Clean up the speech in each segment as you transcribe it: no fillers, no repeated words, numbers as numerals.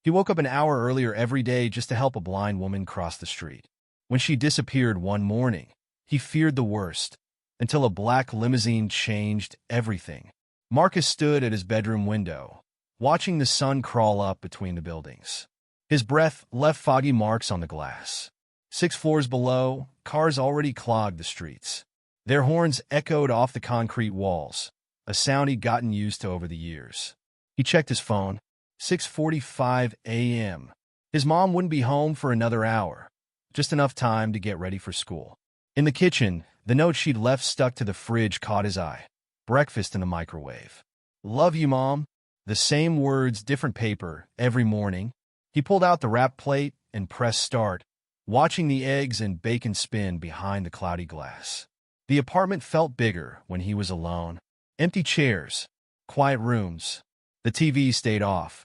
He woke up an hour earlier every day just to help a blind woman cross the street. When she disappeared one morning, he feared the worst, until a black limousine changed everything. Marcus stood at his bedroom window, watching the sun crawl up between the buildings. His breath left foggy marks on the glass. 6 floors below, cars already clogged the streets. Their horns echoed off the concrete walls, a sound he'd gotten used to over the years. He checked his phone. 6:45 a.m. His mom wouldn't be home for another hour, just enough time to get ready for school. In the kitchen, the note she'd left stuck to the fridge caught his eye. Breakfast in the microwave. Love you, Mom. The same words, different paper, every morning. He pulled out the wrap plate and pressed start, watching the eggs and bacon spin behind the cloudy glass. The apartment felt bigger when he was alone. Empty chairs, quiet rooms. The TV stayed off.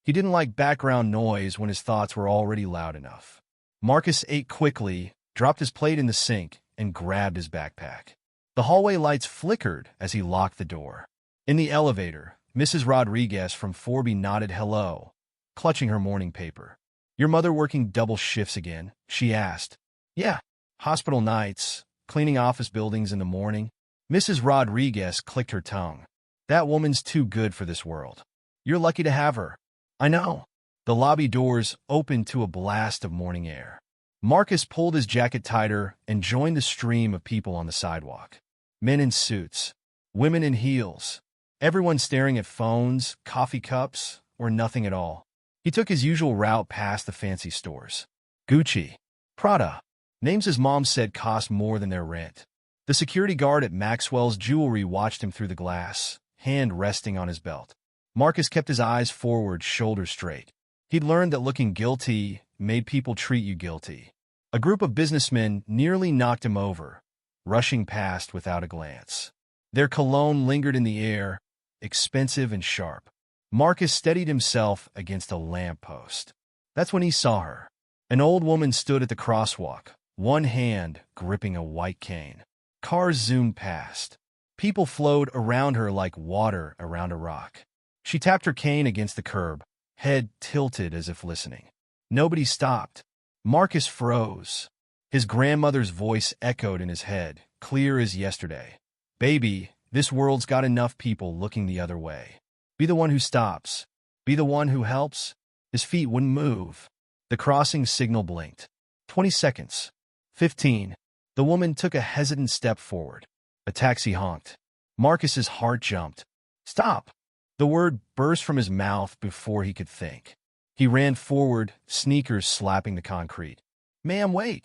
He didn't like background noise when his thoughts were already loud enough. Marcus ate quickly, dropped his plate in the sink, and grabbed his backpack. The hallway lights flickered as he locked the door. In the elevator, Mrs. Rodriguez from Forby nodded hello, clutching her morning paper. Your mother working double shifts again? She asked. Yeah, hospital nights, cleaning office buildings in the morning. Mrs. Rodriguez clicked her tongue. That woman's too good for this world. You're lucky to have her. I know. The lobby doors opened to a blast of morning air. Marcus pulled his jacket tighter and joined the stream of people on the sidewalk. Men in suits, women in heels, everyone staring at phones, coffee cups, or nothing at all. He took his usual route past the fancy stores. Gucci, Prada, names his mom said cost more than their rent. The security guard at Maxwell's Jewelry watched him through the glass, hand resting on his belt. Marcus kept his eyes forward, shoulders straight. He'd learned that looking guilty made people treat you guilty. A group of businessmen nearly knocked him over, rushing past without a glance. Their cologne lingered in the air, expensive and sharp. Marcus steadied himself against a lamppost. That's when he saw her. An old woman stood at the crosswalk, one hand gripping a white cane. Cars zoomed past. People flowed around her like water around a rock. She tapped her cane against the curb, head tilted as if listening. Nobody stopped. Marcus froze. His grandmother's voice echoed in his head, clear as yesterday. Baby, this world's got enough people looking the other way. Be the one who stops. Be the one who helps. His feet wouldn't move. The crossing signal blinked. 20 seconds. 15. The woman took a hesitant step forward. A taxi honked. Marcus's heart jumped. Stop! The word burst from his mouth before he could think. He ran forward, sneakers slapping the concrete. Ma'am, wait!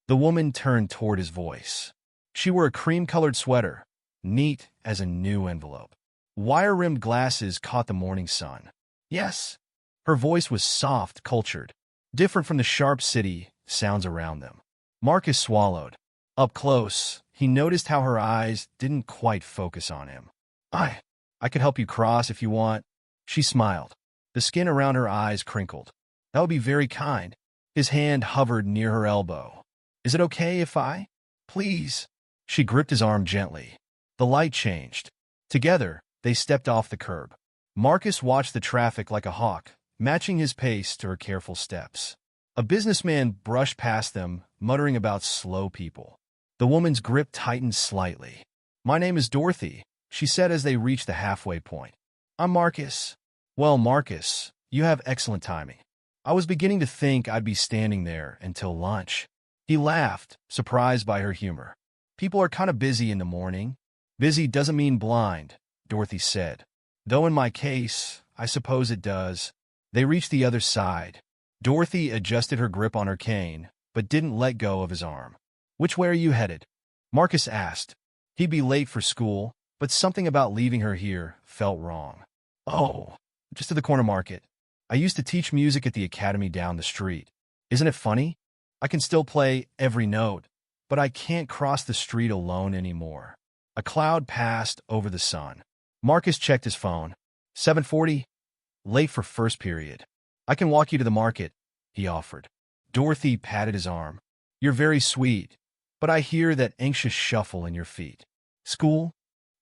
The woman turned toward his voice. She wore a cream-colored sweater, neat as a new envelope. Wire-rimmed glasses caught the morning sun. Yes. Her voice was soft, cultured, different from the sharp city sounds around them. Marcus swallowed. Up close, he noticed how her eyes didn't quite focus on him. I could help you cross if you want. She smiled. The skin around her eyes crinkled. That would be very kind. His hand hovered near her elbow. Is it okay if I? Please. She gripped his arm gently. The light changed. Together, they stepped off the curb. Marcus watched the traffic like a hawk, matching his pace to her careful steps. A businessman brushed past them, muttering about slow people. The woman's grip tightened slightly. My name is Dorothy, she said as they reached the halfway point. I'm Marcus. Well, Marcus, you have excellent timing. I was beginning to think I'd be standing there until lunch. He laughed, surprised by her humor. People are kind of busy in the morning. Busy doesn't mean blind, Dorothy said. Though in my case, I suppose it does. They reached the other side. Dorothy adjusted her grip on her cane, but didn't let go of his arm. Which way are you headed? Marcus asked. He'd be late for school, but something about leaving her here felt wrong. Oh, just to the corner market. I used to teach music at the academy down the street. Isn't it funny? I can still play every note, but I can't cross the street alone anymore. A cloud passed over the sun. Marcus checked his phone. 7:40? Late for first period. I can walk you to the market, he offered. Dorothy patted his arm. You're very sweet, but I hear that anxious shuffle in your feet. School?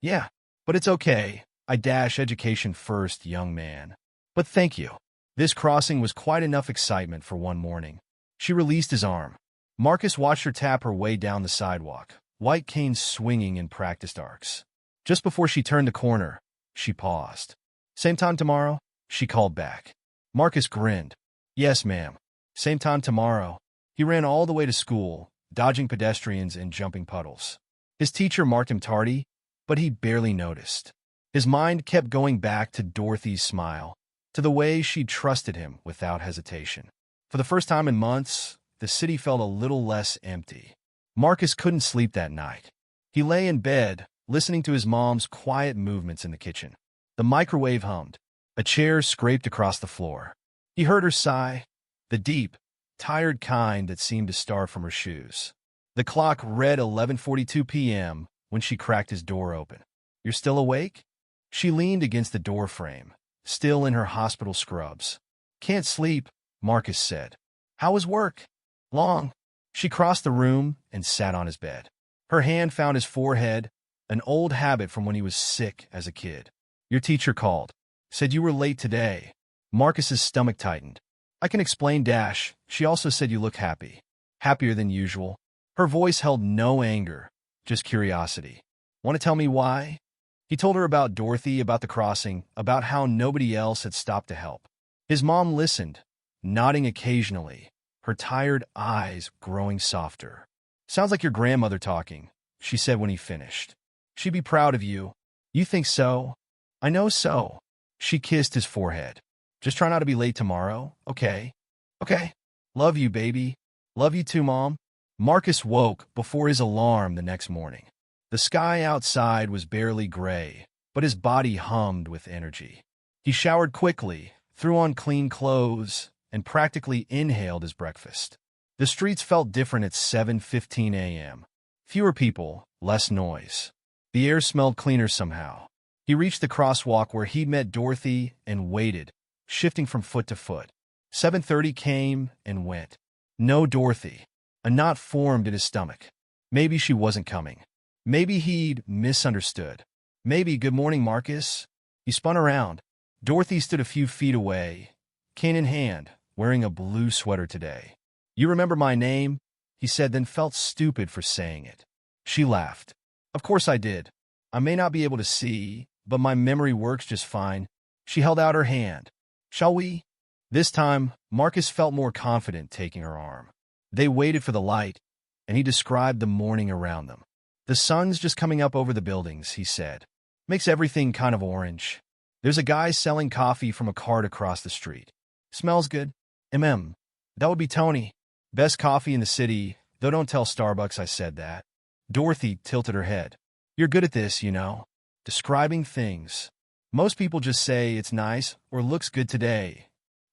Yeah, but it's okay. I dash education first, young man. But thank you. This crossing was quite enough excitement for one morning. She released his arm. Marcus watched her tap her way down the sidewalk, white canes swinging in practiced arcs. Just before she turned the corner, she paused. "Same time tomorrow?" she called back. Marcus grinned. "Yes, ma'am. Same time tomorrow." He ran all the way to school, dodging pedestrians and jumping puddles. His teacher marked him tardy, but he barely noticed. His mind kept going back to Dorothy's smile, to the way she'd trusted him without hesitation. For the first time in months, the city felt a little less empty. Marcus couldn't sleep that night. He lay in bed, listening to his mom's quiet movements in the kitchen. The microwave hummed. A chair scraped across the floor. He heard her sigh, the deep, tired kind that seemed to start from her shoes. The clock read 11:42 p.m. when she cracked his door open. "You're still awake?" She leaned against the doorframe, still in her hospital scrubs. "Can't sleep," Marcus said. "How was work?" "Long." She crossed the room and sat on his bed. Her hand found his forehead, an old habit from when he was sick as a kid. "Your teacher called. Said you were late today." Marcus's stomach tightened. "I can explain, Dash. She also said you look happy. Happier than usual." Her voice held no anger, just curiosity. "Want to tell me why?" He told her about Dorothy, about the crossing, about how nobody else had stopped to help. His mom listened, nodding occasionally, her tired eyes growing softer. "Sounds like your grandmother talking," she said when he finished. "She'd be proud of you." "You think so?" "I know so." She kissed his forehead. "Just try not to be late tomorrow, okay?" "Okay." "Love you, baby." "Love you too, Mom." Marcus woke before his alarm the next morning. The sky outside was barely gray, but his body hummed with energy. He showered quickly, threw on clean clothes, and practically inhaled his breakfast. The streets felt different at 7:15 a.m. Fewer people, less noise. The air smelled cleaner somehow. He reached the crosswalk where he'd met Dorothy and waited, shifting from foot to foot. 7:30 came and went. No Dorothy. A knot formed in his stomach. Maybe she wasn't coming. Maybe he'd misunderstood. Maybe, "Good morning, Marcus." He spun around. Dorothy stood a few feet away, cane in hand, wearing a blue sweater today. "You remember my name?" he said, then felt stupid for saying it. She laughed. "Of course I did. I may not be able to see, but my memory works just fine." She held out her hand. "Shall we?" This time, Marcus felt more confident taking her arm. They waited for the light, and he described the morning around them. "The sun's just coming up over the buildings," he said. "Makes everything kind of orange. There's a guy selling coffee from a cart across the street. Smells good. That would be Tony. Best coffee in the city, though don't tell Starbucks I said that." Dorothy tilted her head. "You're good at this, you know. Describing things. Most people just say it's nice or looks good today."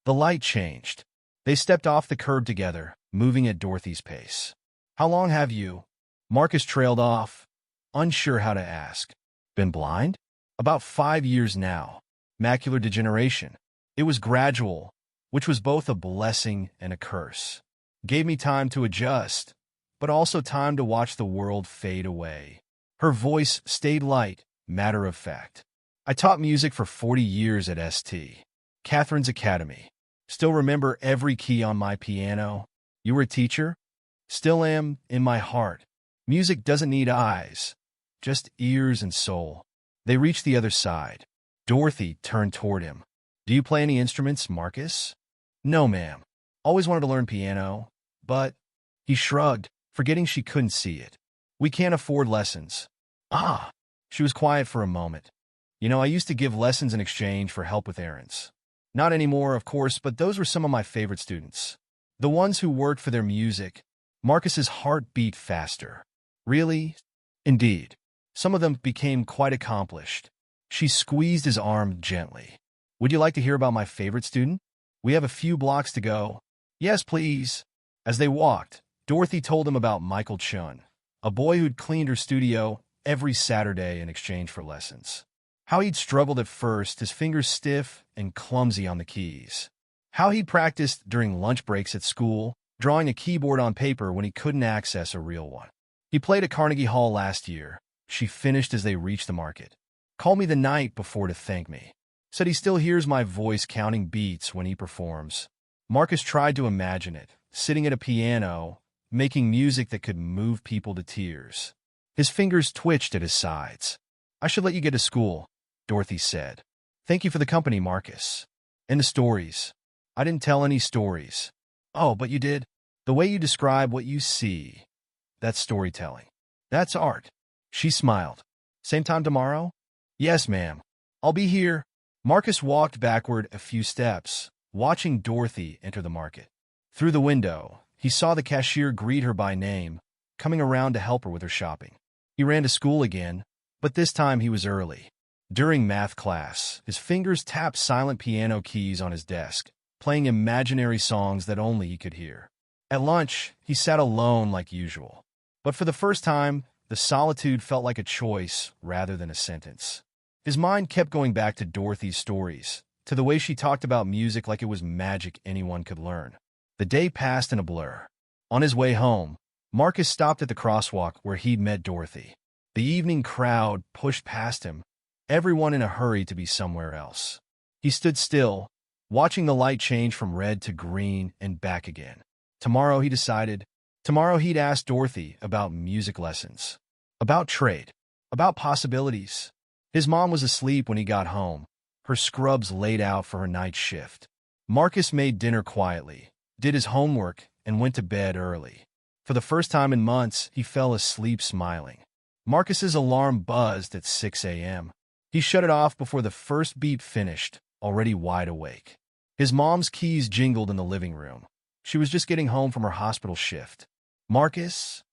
The light changed. They stepped off the curb together, moving at Dorothy's pace. "How long have you?" Marcus trailed off, unsure how to ask. "Been blind?" "About 5 years now. Macular degeneration. It was gradual, which was both a blessing and a curse. Gave me time to adjust, but also time to watch the world fade away." Her voice stayed light, matter of fact. "I taught music for 40 years at St. Catherine's Academy. Still remember every key on my piano." "You were a teacher?" "Still am, in my heart. Music doesn't need eyes, just ears and soul." They reached the other side. Dorothy turned toward him. "Do you play any instruments, Marcus?" "No, ma'am. Always wanted to learn piano, but—" He shrugged, forgetting she couldn't see it. "We can't afford lessons." "Ah." She was quiet for a moment. "You know, I used to give lessons in exchange for help with errands. Not anymore, of course, but those were some of my favorite students. The ones who worked for their music." Marcus's heart beat faster. "Really?" "Indeed. Some of them became quite accomplished." She squeezed his arm gently. "Would you like to hear about my favorite student? We have a few blocks to go." "Yes, please." As they walked, Dorothy told him about Michael Chun, a boy who'd cleaned her studio every Saturday in exchange for lessons. How he'd struggled at first, his fingers stiff and clumsy on the keys. How he'd practiced during lunch breaks at school, drawing a keyboard on paper when he couldn't access a real one. "He played at Carnegie Hall last year," she finished as they reached the market. "Called me the night before to thank me. Said he still hears my voice counting beats when he performs. Marcus tried to imagine it, sitting at a piano, making music that could move people to tears. His fingers twitched at his sides. I should let you get to school, Dorothy said. Thank you for the company, Marcus. And the stories. I didn't tell any stories. Oh, but you did. The way you describe what you see. That's storytelling. That's art. She smiled. Same time tomorrow? Yes, ma'am. I'll be here. Marcus walked backward a few steps, watching Dorothy enter the market. Through the window, he saw the cashier greet her by name, coming around to help her with her shopping. He ran to school again, but this time he was early. During math class, his fingers tapped silent piano keys on his desk, playing imaginary songs that only he could hear. At lunch, he sat alone like usual. But for the first time, the solitude felt like a choice rather than a sentence. His mind kept going back to Dorothy's stories, to the way she talked about music like it was magic anyone could learn. The day passed in a blur. On his way home, Marcus stopped at the crosswalk where he'd met Dorothy. The evening crowd pushed past him, everyone in a hurry to be somewhere else. He stood still, watching the light change from red to green and back again. Tomorrow, he decided, tomorrow he'd ask Dorothy about music lessons, about trade, about possibilities. His mom was asleep when he got home, her scrubs laid out for her night shift. Marcus made dinner quietly, did his homework, and went to bed early. For the first time in months, he fell asleep smiling. Marcus's alarm buzzed at 6 a.m. He shut it off before the first beep finished, already wide awake. His mom's keys jingled in the living room. She was just getting home from her hospital shift. Marcus?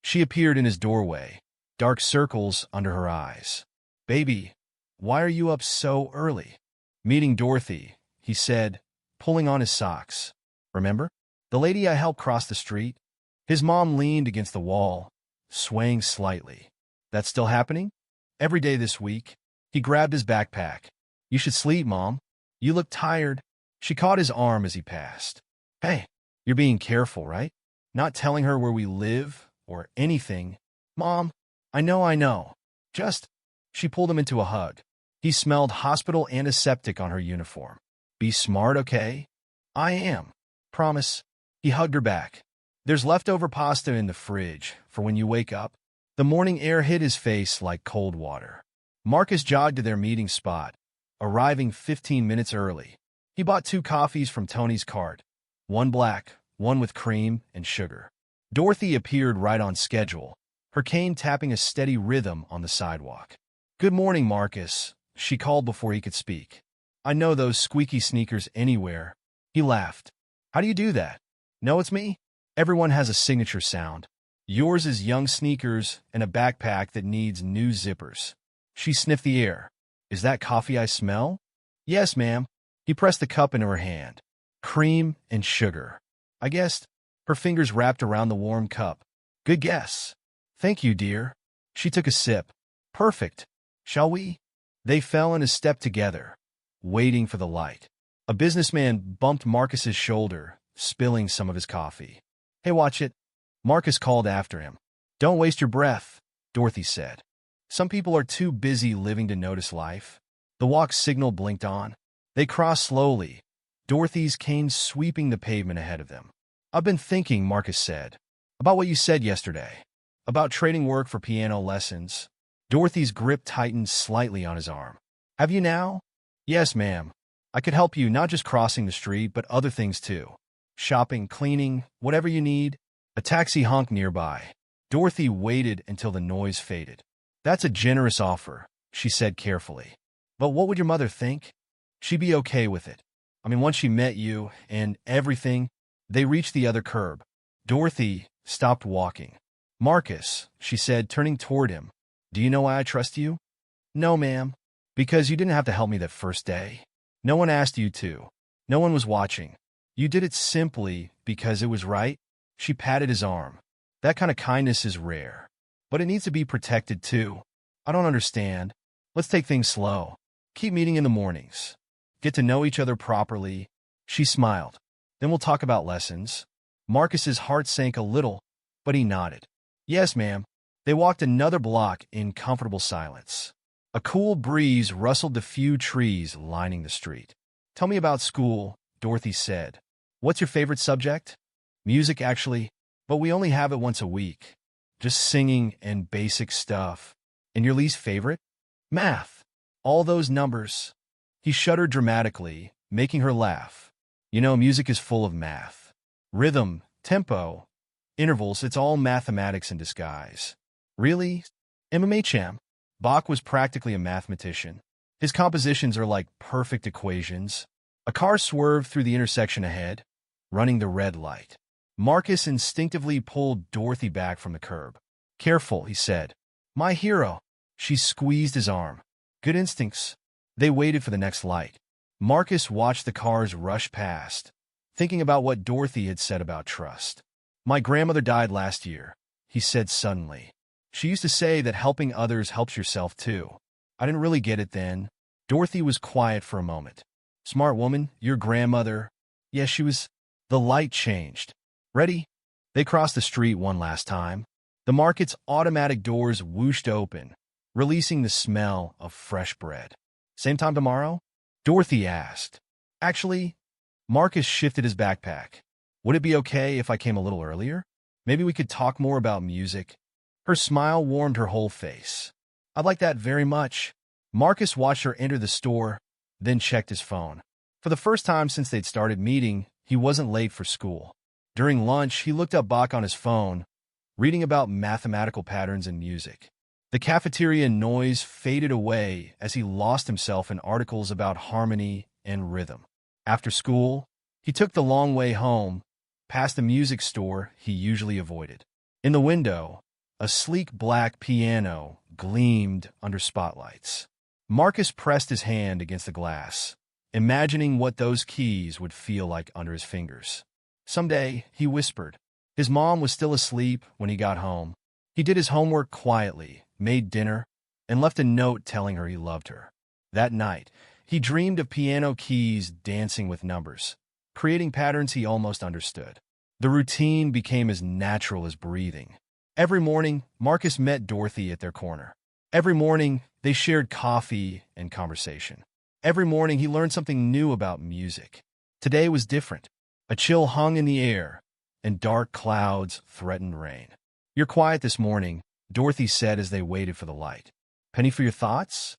She appeared in his doorway, dark circles under her eyes. Baby, why are you up so early? Meeting Dorothy, he said, pulling on his socks. Remember? The lady I helped cross the street? His mom leaned against the wall, swaying slightly. That's still happening? Every day this week. He grabbed his backpack. You should sleep, Mom. You look tired. She caught his arm as he passed. Hey, you're being careful, right? Not telling her where we live or anything. Mom, I know. Just... She pulled him into a hug. He smelled hospital antiseptic on her uniform. Be smart, okay? I am. Promise. He hugged her back. There's leftover pasta in the fridge for when you wake up. The morning air hit his face like cold water. Marcus jogged to their meeting spot, arriving 15 minutes early. He bought 2 coffees from Tony's cart, one black, one with cream and sugar. Dorothy appeared right on schedule, her cane tapping a steady rhythm on the sidewalk. Good morning, Marcus, she called before he could speak. I know those squeaky sneakers anywhere. He laughed. How do you do that? No, it's me. Everyone has a signature sound. Yours is young sneakers and a backpack that needs new zippers. She sniffed the air. Is that coffee I smell? Yes, ma'am. He pressed the cup into her hand. Cream and sugar. I guessed. Her fingers wrapped around the warm cup. Good guess. Thank you, dear. She took a sip. Perfect. Shall we? They fell in a step together, waiting for the light. A businessman bumped Marcus's shoulder, spilling some of his coffee. Hey, watch it. Marcus called after him. Don't waste your breath, Dorothy said. Some people are too busy living to notice life. The walk signal blinked on. They crossed slowly, Dorothy's cane sweeping the pavement ahead of them. I've been thinking, Marcus said, about what you said yesterday, about trading work for piano lessons. Dorothy's grip tightened slightly on his arm. Have you now? Yes, ma'am. I could help you not just crossing the street, but other things too. Shopping, cleaning, whatever you need. A taxi honked nearby. Dorothy waited until the noise faded. That's a generous offer, she said carefully. But what would your mother think? She'd be okay with it. I mean, once she met you and everything, they reached the other curb. Dorothy stopped walking. Marcus, she said, turning toward him. Do you know why I trust you? No, ma'am. Because you didn't have to help me that first day. No one asked you to. No one was watching. You did it simply because it was right. She patted his arm. That kind of kindness is rare. But it needs to be protected too. I don't understand. Let's take things slow. Keep meeting in the mornings. Get to know each other properly. She smiled. Then we'll talk about lessons. Marcus's heart sank a little, but he nodded. Yes, ma'am. They walked another block in comfortable silence. A cool breeze rustled the few trees lining the street. "Tell me about school," Dorothy said. "What's your favorite subject?" "Music, actually, but we only have it once a week. Just singing and basic stuff." "And your least favorite?" "Math. All those numbers." He shuddered dramatically, making her laugh. "You know, music is full of math. Rhythm, tempo, intervals, it's all mathematics in disguise." "Really?" "MMHM. Bach was practically a mathematician. His compositions are like perfect equations." A car swerved through the intersection ahead, running the red light. Marcus instinctively pulled Dorothy back from the curb. "Careful," he said. "My hero." She squeezed his arm. "Good instincts." They waited for the next light. Marcus watched the cars rush past, thinking about what Dorothy had said about trust. "My grandmother died last year," he said suddenly. "She used to say that helping others helps yourself too." I didn't really get it then. Dorothy was quiet for a moment. "Smart woman, your grandmother." "Yes, she was." The light changed. "Ready?" They crossed the street one last time. The market's automatic doors whooshed open, releasing the smell of fresh bread. "Same time tomorrow?" Dorothy asked. "Actually," Marcus shifted his backpack. "Would it be okay if I came a little earlier? Maybe we could talk more about music." Her smile warmed her whole face. "I'd like that very much." Marcus watched her enter the store, then checked his phone. For the first time since they'd started meeting, he wasn't late for school. During lunch, he looked up Bach on his phone, reading about mathematical patterns in music. The cafeteria noise faded away as he lost himself in articles about harmony and rhythm. After school, he took the long way home, past the music store he usually avoided. In the window, a sleek black piano gleamed under spotlights. Marcus pressed his hand against the glass, imagining what those keys would feel like under his fingers. "Someday," he whispered. His mom was still asleep when he got home. He did his homework quietly, made dinner, and left a note telling her he loved her. That night, he dreamed of piano keys dancing with numbers, creating patterns he almost understood. The routine became as natural as breathing. Every morning, Marcus met Dorothy at their corner. Every morning, they shared coffee and conversation. Every morning, he learned something new about music. Today was different. A chill hung in the air, and dark clouds threatened rain. "You're quiet this morning," Dorothy said as they waited for the light. "Penny for your thoughts?"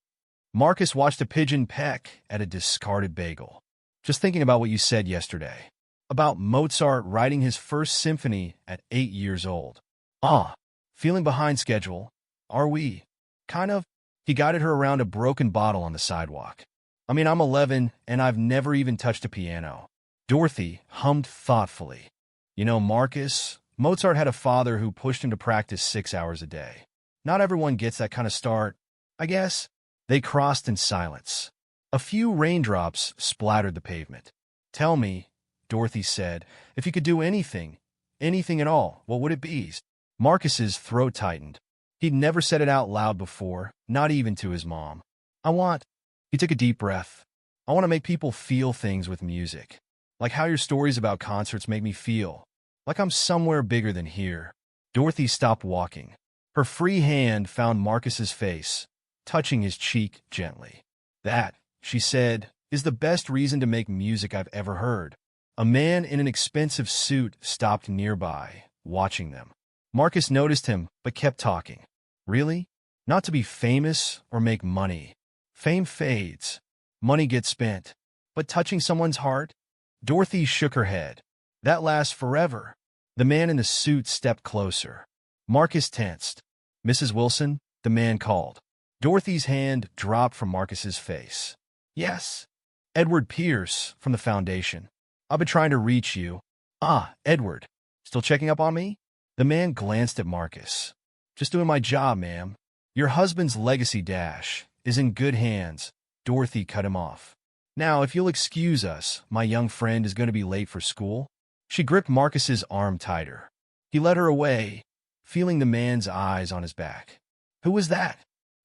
Marcus watched a pigeon peck at a discarded bagel. "Just thinking about what you said yesterday. About Mozart writing his first symphony at 8 years old." "Ah, feeling behind schedule. Are we?" "Kind of." He guided her around a broken bottle on the sidewalk. "I mean, I'm 11, and I've never even touched a piano." Dorothy hummed thoughtfully. "You know, Marcus, Mozart had a father who pushed him to practice 6 hours a day. Not everyone gets that kind of start, I guess." They crossed in silence. A few raindrops splattered the pavement. "Tell me," Dorothy said, "if you could do anything, anything at all, what would it be?" Marcus's throat tightened. He'd never said it out loud before, not even to his mom. "I want—" He took a deep breath. "I want to make people feel things with music. Like how your stories about concerts make me feel. Like I'm somewhere bigger than here." Dorothy stopped walking. Her free hand found Marcus's face, touching his cheek gently. "That," she said, "is the best reason to make music I've ever heard." A man in an expensive suit stopped nearby, watching them. Marcus noticed him, but kept talking. "Really? Not to be famous or make money. Fame fades. Money gets spent. But touching someone's heart?" Dorothy shook her head. "That lasts forever." The man in the suit stepped closer. Marcus tensed. "Mrs. Wilson?" the man called. Dorothy's hand dropped from Marcus's face. "Yes." "Edward Pierce, from the Foundation. I've been trying to reach you." "Ah, Edward. Still checking up on me?" The man glanced at Marcus. "Just doing my job, ma'am." "Your husband's legacy dash is in good hands." Dorothy cut him off. "Now, if you'll excuse us, my young friend is going to be late for school." She gripped Marcus's arm tighter. He led her away, feeling the man's eyes on his back. "Who was that?"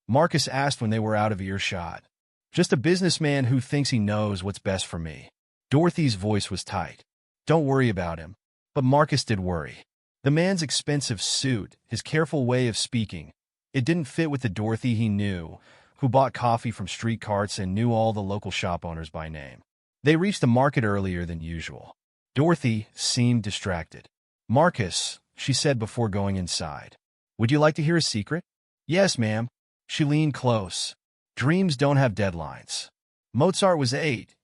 Marcus asked when they were out of earshot. "Just a businessman who thinks he knows what's best for me." Dorothy's voice was tight. "Don't worry about him." But Marcus did worry. The man's expensive suit, his careful way of speaking, it didn't fit with the Dorothy he knew, who bought coffee from street carts and knew all the local shop owners by name. They reached the market earlier than usual. Dorothy seemed distracted. "Marcus," she said before going inside. "Would you like to hear a secret?" "Yes, ma'am." She leaned close. "Dreams don't have deadlines. Mozart was 8.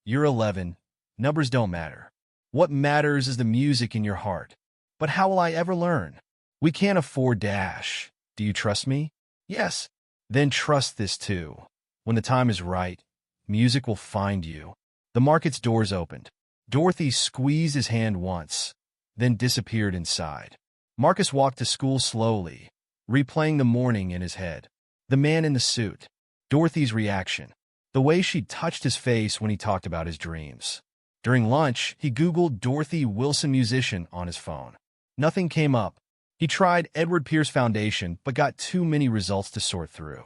You're 11. Numbers don't matter. What matters is the music in your heart. But how will I ever learn? We can't afford dash. Do you trust me?" "Yes." "Then trust this too. When the time is right, music will find you." The market's doors opened. Dorothy squeezed his hand once, then disappeared inside. Marcus walked to school slowly, replaying the morning in his head. The man in the suit. Dorothy's reaction. The way she touched his face when he talked about his dreams. During lunch, he Googled Dorothy Wilson musician on his phone. Nothing came up. He tried Edward Pierce Foundation, but got too many results to sort through.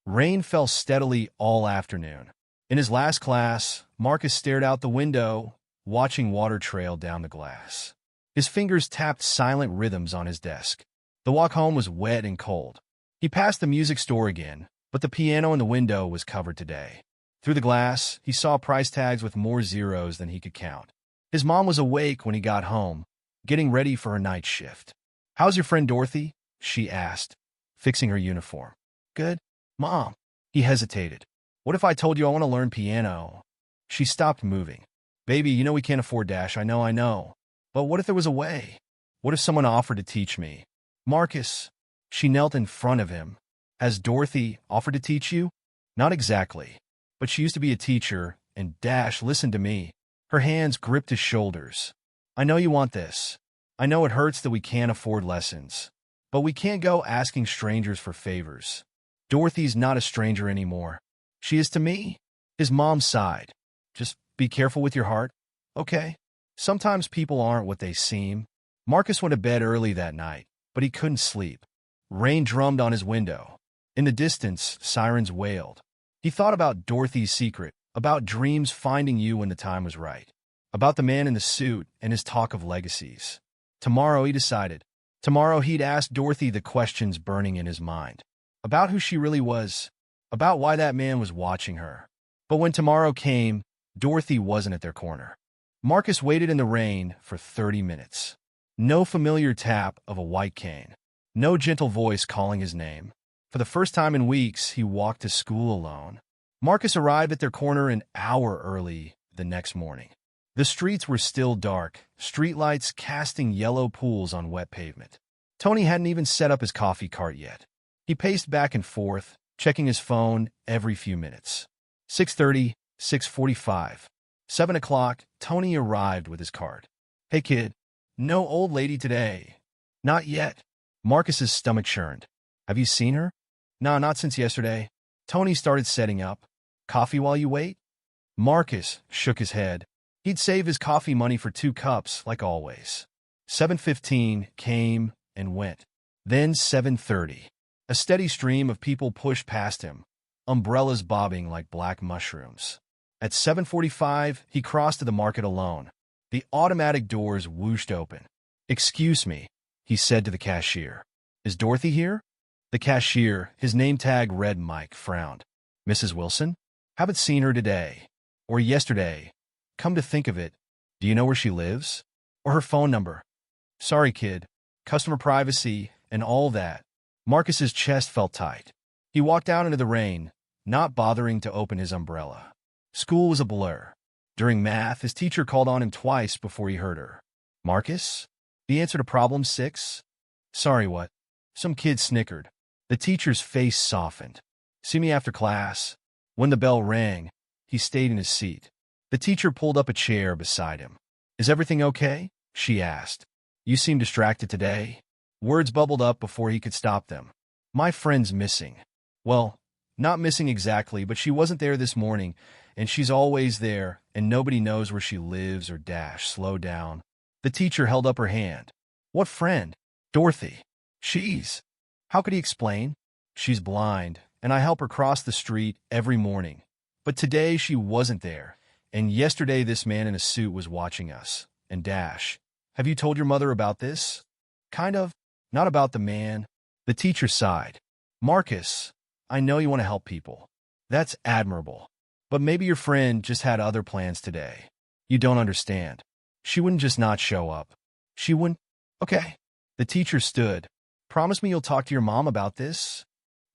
Rain fell steadily all afternoon. In his last class, Marcus stared out the window, watching water trail down the glass. His fingers tapped silent rhythms on his desk. The walk home was wet and cold. He passed the music store again, but the piano in the window was covered today. Through the glass, he saw price tags with more zeros than he could count. His mom was awake when he got home, getting ready for her night shift. "How's your friend Dorothy?" she asked, fixing her uniform. "Good, Mom." He hesitated. "What if I told you I want to learn piano?" She stopped moving. "Baby, you know we can't afford dash. I know. But what if there was a way? What if someone offered to teach me?" "Marcus." She knelt in front of him. "Has Dorothy offered to teach you?" "Not exactly. But she used to be a teacher, and dash, listen to me." Her hands gripped his shoulders. "I know you want this. I know it hurts that we can't afford lessons. But we can't go asking strangers for favors. Dorothy's not a stranger anymore. She is to me." His mom sighed. "Just be careful with your heart, okay? Sometimes people aren't what they seem." Marcus went to bed early that night, but he couldn't sleep. Rain drummed on his window. In the distance, sirens wailed. He thought about Dorothy's secret, about dreams finding you when the time was right, about the man in the suit and his talk of legacies. Tomorrow, he decided. Tomorrow he'd ask Dorothy the questions burning in his mind. About who she really was, about why that man was watching her. But when tomorrow came, Dorothy wasn't at their corner. Marcus waited in the rain for 30 minutes. No familiar tap of a white cane. No gentle voice calling his name. For the first time in weeks, he walked to school alone. Marcus arrived at their corner an hour early the next morning. The streets were still dark, streetlights casting yellow pools on wet pavement. Tony hadn't even set up his coffee cart yet. He paced back and forth, checking his phone every few minutes. 6:30, 6:45. 7 o'clock, Tony arrived with his cart. "Hey, kid. No old lady today." "Not yet." Marcus's stomach churned. "Have you seen her?" "Nah, not since yesterday." Tony started setting up. "Coffee while you wait?" Marcus shook his head. He'd save his coffee money for 2 cups, like always. 7:15 came and went. Then 7:30. A steady stream of people pushed past him, umbrellas bobbing like black mushrooms. At 7:45, he crossed to the market alone. The automatic doors whooshed open. "Excuse me," he said to the cashier. "Is Dorothy here?" The cashier, his name tag read Mike, frowned. "Mrs. Wilson? Haven't seen her today. Or yesterday. Come to think of it, do you know where she lives? Or her phone number?" "Sorry, kid. Customer privacy and all that." Marcus's chest felt tight. He walked out into the rain, not bothering to open his umbrella. School was a blur. During math, his teacher called on him twice before he heard her. "Marcus? The answer to problem 6? "Sorry, what?" Some kid snickered. The teacher's face softened. "See me after class." When the bell rang, he stayed in his seat. The teacher pulled up a chair beside him. "Is everything okay?" she asked. "You seem distracted today." Words bubbled up before he could stop them. "My friend's missing." "Well, not missing exactly, but she wasn't there this morning, and she's always there, and nobody knows where she lives or dash. Slow down." The teacher held up her hand. "What friend?" "Dorothy." "She's..." How could he explain? "She's blind, and I help her cross the street every morning. But today she wasn't there, and yesterday this man in a suit was watching us. And dash. Have you told your mother about this?" "Kind of. Not about the man." The teacher sighed. "Marcus, I know you want to help people. That's admirable. But maybe your friend just had other plans today. You don't understand. She wouldn't just not show up. She wouldn't. Okay. The teacher stood. Promise me you'll talk to your mom about this?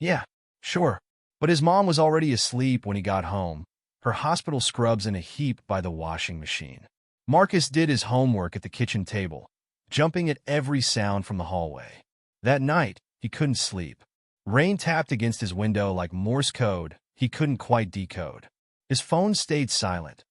Yeah, sure. But his mom was already asleep when he got home, her hospital scrubs in a heap by the washing machine. Marcus did his homework at the kitchen table, jumping at every sound from the hallway. That night, he couldn't sleep. Rain tapped against his window like Morse code he couldn't quite decode. His phone stayed silent.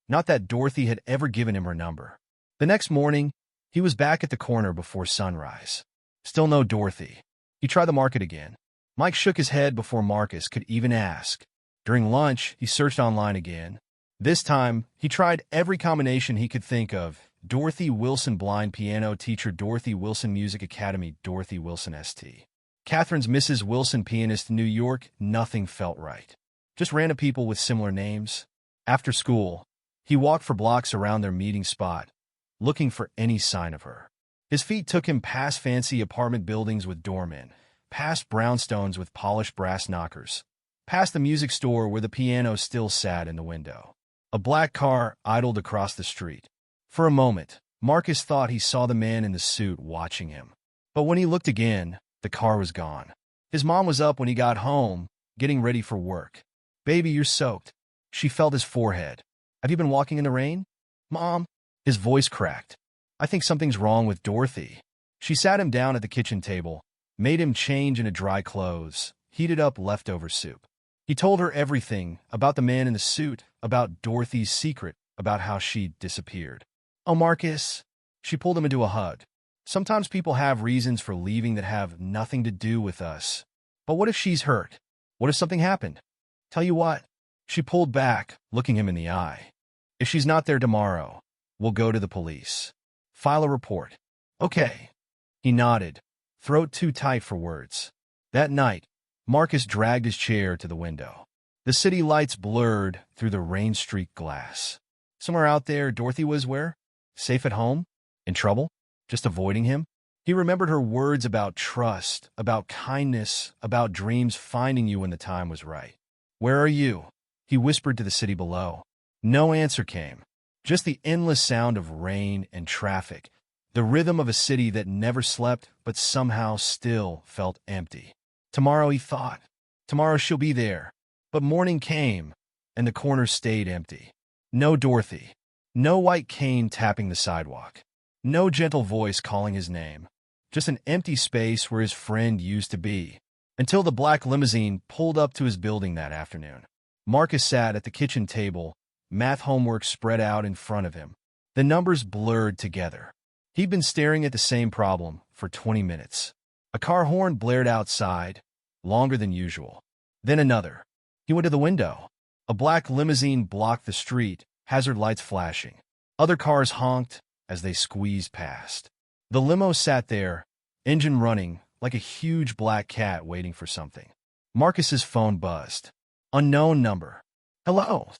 Not that Dorothy had ever given him her number. The next morning, he was back at the corner before sunrise. Still no Dorothy. He tried the market again. Mike shook his head before Marcus could even ask. During lunch, he searched online again. This time, he tried every combination he could think of. Dorothy Wilson Blind Piano Teacher, Dorothy Wilson Music Academy, Dorothy Wilson St. Catherine's Mrs. Wilson Pianist, New York. Nothing felt right. Just random people with similar names. After school, he walked for blocks around their meeting spot, looking for any sign of her. His feet took him past fancy apartment buildings with doormen, past brownstones with polished brass knockers, past the music store where the piano still sat in the window. A black car idled across the street. For a moment, Marcus thought he saw the man in the suit watching him. But when he looked again, the car was gone. His mom was up when he got home, getting ready for work. Baby, you're soaked. She felt his forehead. Have you been walking in the rain? Mom? His voice cracked. I think something's wrong with Dorothy. She sat him down at the kitchen table, made him change into dry clothes, heated up leftover soup. He told her everything about the man in the suit, about Dorothy's secret, about how she disappeared. Oh, Marcus. She pulled him into a hug. Sometimes people have reasons for leaving that have nothing to do with us. But what if she's hurt? What if something happened? Tell you what. She pulled back, looking him in the eye. If she's not there tomorrow, we'll go to the police. File a report. Okay. He nodded, throat too tight for words. That night, Marcus dragged his chair to the window. The city lights blurred through the rain-streaked glass. Somewhere out there, Dorothy was where? Safe at home? In trouble? Just avoiding him? He remembered her words about trust, about kindness, about dreams finding you when the time was right. Where are you? He whispered to the city below. No answer came. Just the endless sound of rain and traffic, the rhythm of a city that never slept but somehow still felt empty. Tomorrow, he thought. Tomorrow she'll be there. But morning came, and the corner stayed empty. No Dorothy. No white cane tapping the sidewalk. No gentle voice calling his name. Just an empty space where his friend used to be. Until the black limousine pulled up to his building that afternoon. Marcus sat at the kitchen table, math homework spread out in front of him. The numbers blurred together. He'd been staring at the same problem for 20 minutes. A car horn blared outside, longer than usual. Then another. He went to the window. A black limousine blocked the street, hazard lights flashing. Other cars honked as they squeezed past. The limo sat there, engine running, like a huge black cat waiting for something. Marcus's phone buzzed. Unknown number. Hello.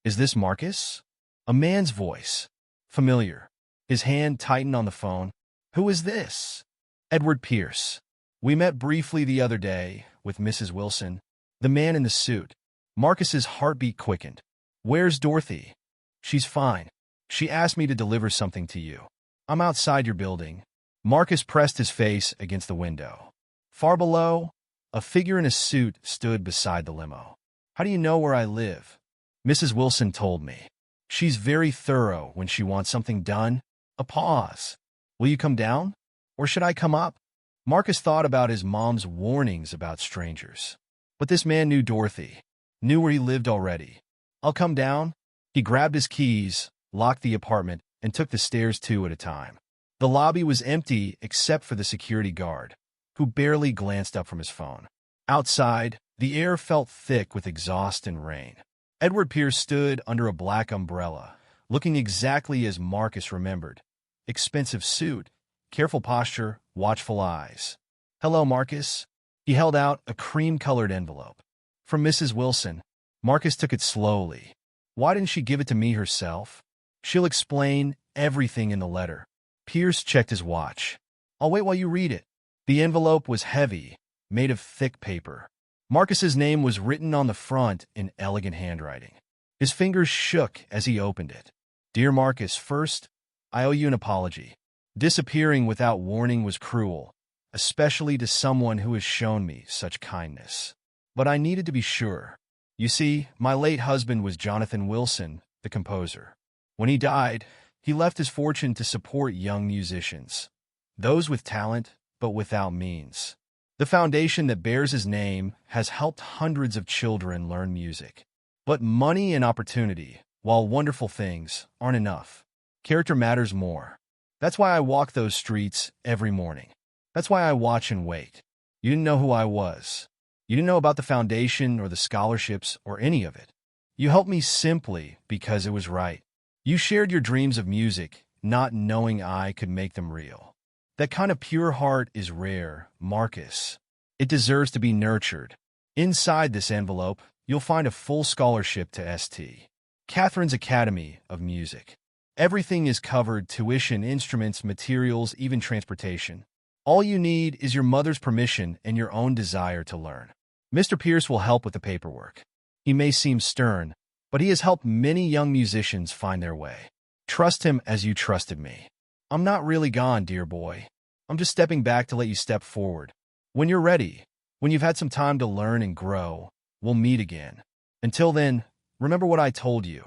Is this Marcus? A man's voice. Familiar. His hand tightened on the phone. Who is this? Edward Pierce. We met briefly the other day with Mrs. Wilson. The man in the suit. Marcus's heartbeat quickened. Where's Dorothy? She's fine. She asked me to deliver something to you. I'm outside your building. Marcus pressed his face against the window. Far below, a figure in a suit stood beside the limo. How do you know where I live? Mrs. Wilson told me. She's very thorough when she wants something done. A pause. Will you come down? Or should I come up? Marcus thought about his mom's warnings about strangers. But this man knew Dorothy, knew where he lived already. I'll come down. He grabbed his keys, locked the apartment, and took the stairs two at a time. The lobby was empty except for the security guard, who barely glanced up from his phone. Outside, the air felt thick with exhaust and rain. Edward Pierce stood under a black umbrella, looking exactly as Marcus remembered. Expensive suit, careful posture, watchful eyes. Hello, Marcus. He held out a cream-colored envelope. From Mrs. Wilson. Marcus took it slowly. Why didn't she give it to me herself? She'll explain everything in the letter. Pierce checked his watch. I'll wait while you read it. The envelope was heavy, made of thick paper. Marcus's name was written on the front in elegant handwriting. His fingers shook as he opened it. Dear Marcus, first, I owe you an apology. Disappearing without warning was cruel, especially to someone who has shown me such kindness. But I needed to be sure. You see, my late husband was Jonathan Wilson, the composer. When he died, he left his fortune to support young musicians, those with talent but without means. The foundation that bears his name has helped hundreds of children learn music. But money and opportunity, while wonderful things, aren't enough. Character matters more. That's why I walk those streets every morning. That's why I watch and wait. You didn't know who I was. You didn't know about the foundation or the scholarships or any of it. You helped me simply because it was right. You shared your dreams of music, not knowing I could make them real. That kind of pure heart is rare, Marcus. It deserves to be nurtured. Inside this envelope, you'll find a full scholarship to St. Catherine's Academy of Music. Everything is covered: tuition, instruments, materials, even transportation. All you need is your mother's permission and your own desire to learn. Mr. Pierce will help with the paperwork. He may seem stern, but he has helped many young musicians find their way. Trust him as you trusted me. I'm not really gone, dear boy. I'm just stepping back to let you step forward. When you're ready, when you've had some time to learn and grow, we'll meet again. Until then, remember what I told you.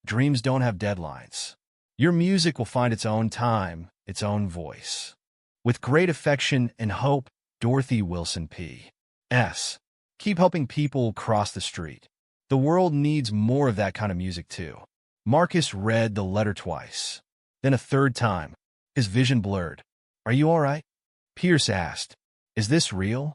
Dreams don't have deadlines. Your music will find its own time, its own voice. With great affection and hope, Dorothy Wilson P.S. Keep helping people cross the street. The world needs more of that kind of music too. Marcus read the letter twice, then a third time. His vision blurred. Are you all right? Pierce asked. Is this real?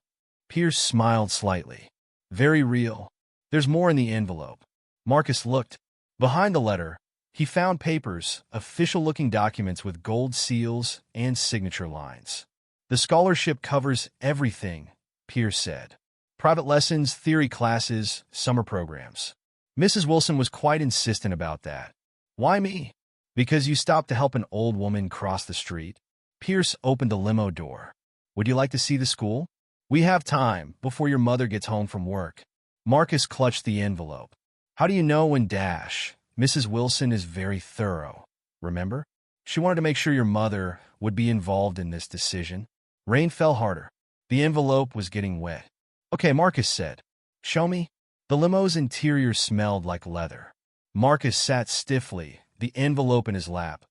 Pierce smiled slightly. Very real. There's more in the envelope. Marcus looked. Behind the letter, he found papers, official-looking documents with gold seals and signature lines. The scholarship covers everything, Pierce said. Private lessons, theory classes, summer programs. Mrs. Wilson was quite insistent about that. Why me? Because you stopped to help an old woman cross the street. Pierce opened the limo door. Would you like to see the school? We have time before your mother gets home from work. Marcus clutched the envelope. How do you know when dash? Mrs. Wilson is very thorough. Remember? She wanted to make sure your mother would be involved in this decision. Rain fell harder. The envelope was getting wet. Okay, Marcus said. Show me. The limo's interior smelled like leather. Marcus sat stiffly, the envelope in his lap,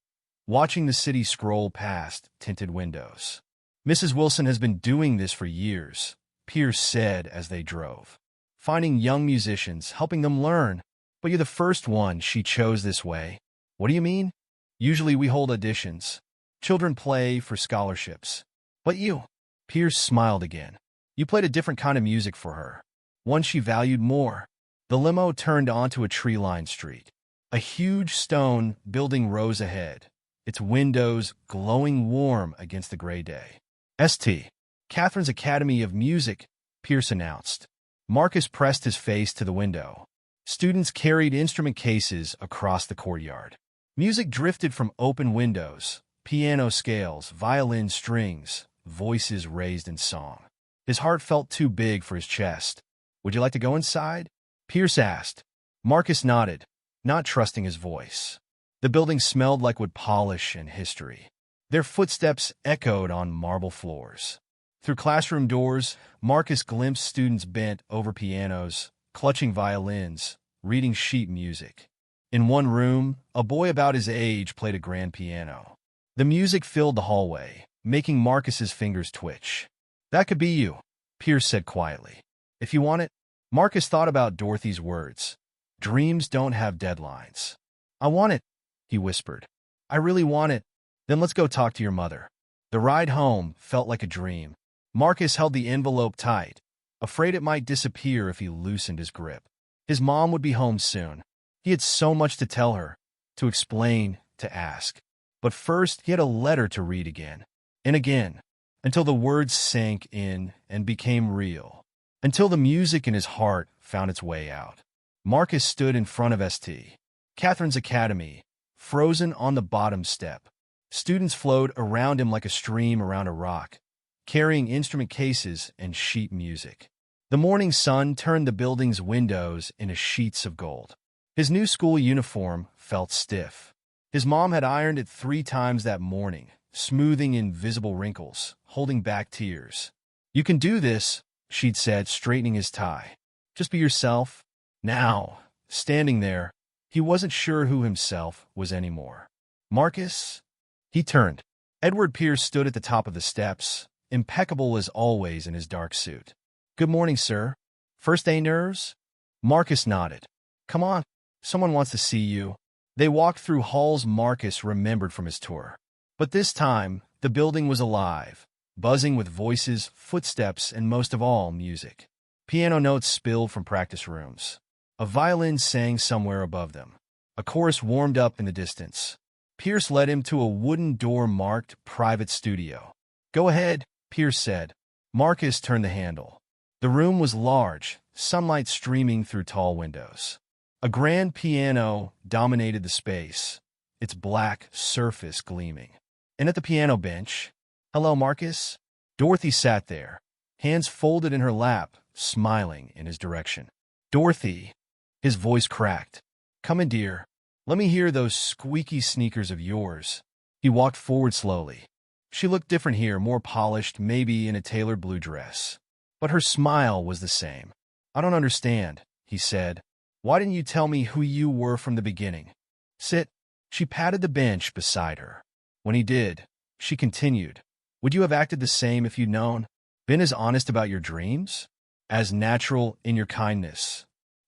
watching the city scroll past tinted windows. Mrs. Wilson has been doing this for years, Pierce said as they drove. Finding young musicians, helping them learn. But you're the first one she chose this way. What do you mean? Usually we hold auditions. Children play for scholarships. But you, Pierce smiled again. You played a different kind of music for her. One she valued more. The limo turned onto a tree-lined street. A huge stone building rose ahead, its windows glowing warm against the gray day. St. Catherine's Academy of Music, Pierce announced. Marcus pressed his face to the window. Students carried instrument cases across the courtyard. Music drifted from open windows, piano scales, violin strings, voices raised in song. His heart felt too big for his chest. Would you like to go inside? Pierce asked. Marcus nodded, not trusting his voice. The building smelled like wood polish and history. Their footsteps echoed on marble floors. Through classroom doors, Marcus glimpsed students bent over pianos, clutching violins, reading sheet music. In one room, a boy about his age played a grand piano. The music filled the hallway, making Marcus's fingers twitch. That could be you, Pierce said quietly. If you want it. Marcus thought about Dorothy's words. Dreams don't have deadlines. I want it, he whispered. I really want it. Then let's go talk to your mother. The ride home felt like a dream. Marcus held the envelope tight, afraid it might disappear if he loosened his grip. His mom would be home soon. He had so much to tell her, to explain, to ask. But first, he had a letter to read again, and again, until the words sank in and became real, until the music in his heart found its way out. Marcus stood in front of St. Catherine's Academy, frozen on the bottom step. Students flowed around him like a stream around a rock, carrying instrument cases and sheet music. The morning sun turned the building's windows into sheets of gold. His new school uniform felt stiff. His mom had ironed it 3 times that morning, smoothing invisible wrinkles, holding back tears. "You can do this," she'd said, straightening his tie. "Just be yourself." Now, standing there, he wasn't sure who himself was anymore. "Marcus?" He turned. Edward Pierce stood at the top of the steps, impeccable as always in his dark suit. "Good morning, sir. First day nerves?" Marcus nodded. "Come on. Someone wants to see you." They walked through halls Marcus remembered from his tour. But this time, the building was alive, buzzing with voices, footsteps, and most of all, music. Piano notes spilled from practice rooms. A violin sang somewhere above them. A chorus warmed up in the distance. Pierce led him to a wooden door marked Private Studio. "Go ahead," Pierce said. Marcus turned the handle. The room was large, sunlight streaming through tall windows. A grand piano dominated the space, its black surface gleaming. And at the piano bench, "Hello, Marcus." Dorothy sat there, hands folded in her lap, smiling in his direction. "Dorothy," his voice cracked. "Come in, dear. Let me hear those squeaky sneakers of yours." He walked forward slowly. She looked different here, more polished, maybe in a tailored blue dress. But her smile was the same. "I don't understand," he said. "Why didn't you tell me who you were from the beginning?" "Sit." She patted the bench beside her. When he did, she continued, "Would you have acted the same if you'd known? Been as honest about your dreams? As natural in your kindness?"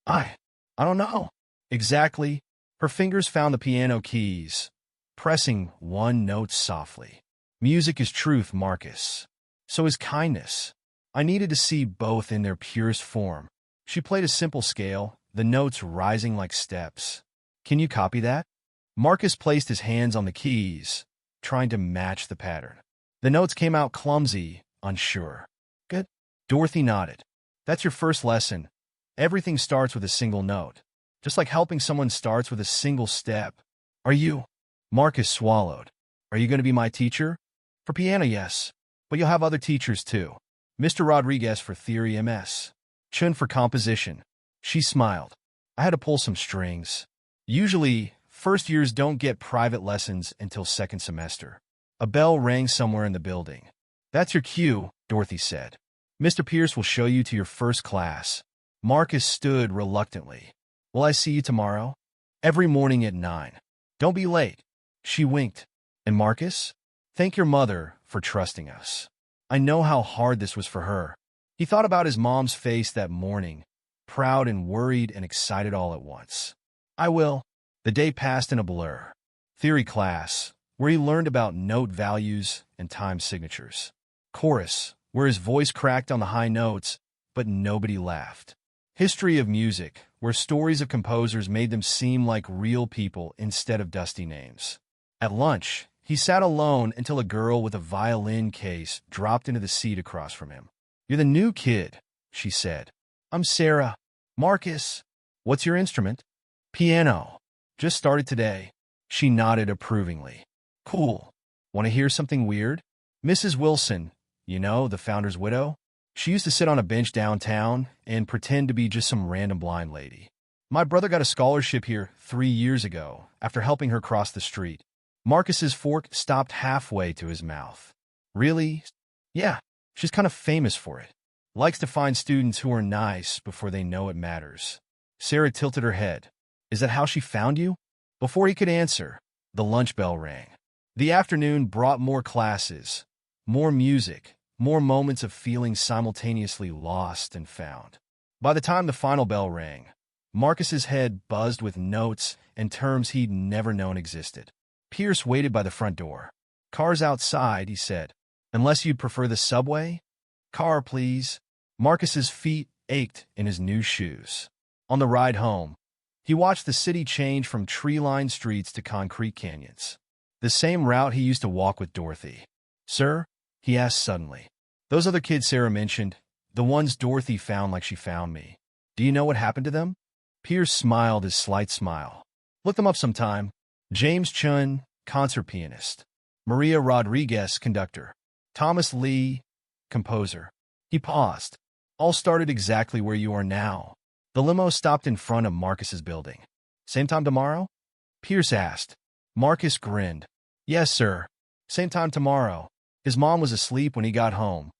I don't know." "Exactly." Her fingers found the piano keys, pressing one note softly. "Music is truth, Marcus. So is kindness. I needed to see both in their purest form." She played a simple scale, the notes rising like steps. "Can you copy that?" Marcus placed his hands on the keys, trying to match the pattern. The notes came out clumsy, unsure. "Good." Dorothy nodded. "That's your first lesson. Everything starts with a single note. Just like helping someone starts with a single step." "Are you?" Marcus swallowed. "Are you going to be my teacher?" "For piano, yes. But you'll have other teachers, too. Mr. Rodriguez for theory MS. Chun for composition." She smiled. "I had to pull some strings. Usually, first years don't get private lessons until second semester." A bell rang somewhere in the building. "That's your cue," Dorothy said. "Mr. Pierce will show you to your first class." Marcus stood reluctantly. "Will I see you tomorrow?" "Every morning at 9. Don't be late." She winked. "And Marcus? Thank your mother for trusting us. I know how hard this was for her." He thought about his mom's face that morning, proud and worried and excited all at once. "I will." The day passed in a blur. Theory class, where he learned about note values and time signatures. Chorus, where his voice cracked on the high notes, but nobody laughed. History of music, where stories of composers made them seem like real people instead of dusty names. At lunch, he sat alone until a girl with a violin case dropped into the seat across from him. "You're the new kid," she said. "I'm Sarah." "Marcus." "What's your instrument?" "Piano. Just started today." She nodded approvingly. "Cool. Want to hear something weird?" Mrs. Wilson, you know, the founder's widow, she used to sit on a bench downtown and pretend to be just some random blind lady. My brother got a scholarship here 3 years ago after helping her cross the street. Marcus's fork stopped halfway to his mouth. "Really?" "Yeah, she's kind of famous for it. Likes to find students who are nice before they know it matters." Sarah tilted her head. "Is that how she found you?" Before he could answer, the lunch bell rang. The afternoon brought more classes, more music, more moments of feeling simultaneously lost and found. By the time the final bell rang, Marcus's head buzzed with notes and terms he'd never known existed. Pierce waited by the front door. "Car's outside," he said. "Unless you'd prefer the subway?" "Car, please." Marcus's feet ached in his new shoes. On the ride home, he watched the city change from tree-lined streets to concrete canyons. The same route he used to walk with Dorothy. "Sir?" he asked suddenly. "Those other kids Sarah mentioned, the ones Dorothy found like she found me. Do you know what happened to them?" Pierce smiled his slight smile. "Look them up sometime. James Chun, concert pianist. Maria Rodriguez, conductor. Thomas Lee, composer." He paused. All started exactly where you are now. The limo stopped in front of Marcus's building. Same time tomorrow? Pierce asked. Marcus grinned. Yes, sir. Same time tomorrow. His mom was asleep when he got home.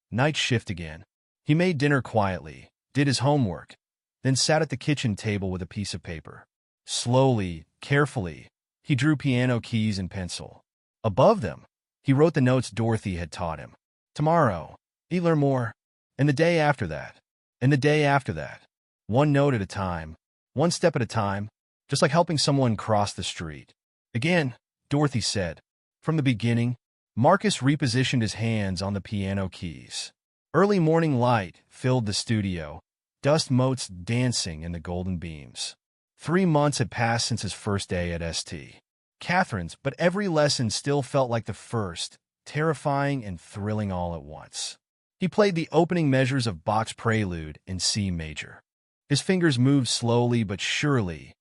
Night shift again. He made dinner quietly, did his homework, then sat at the kitchen table with a piece of paper. Slowly, carefully, he drew piano keys and pencil. Above them, he wrote the notes Dorothy had taught him. Tomorrow, he learned more. And the day after that. And the day after that. One note at a time, one step at a time, just like helping someone cross the street. Again, Dorothy said. From the beginning, Marcus repositioned his hands on the piano keys. Early morning light filled the studio, dust motes dancing in the golden beams. 3 months had passed since his first day at St. Catherine's, but every lesson still felt like the first, terrifying and thrilling all at once. He played the opening measures of Bach's Prelude in C major. His fingers moved slowly but surely,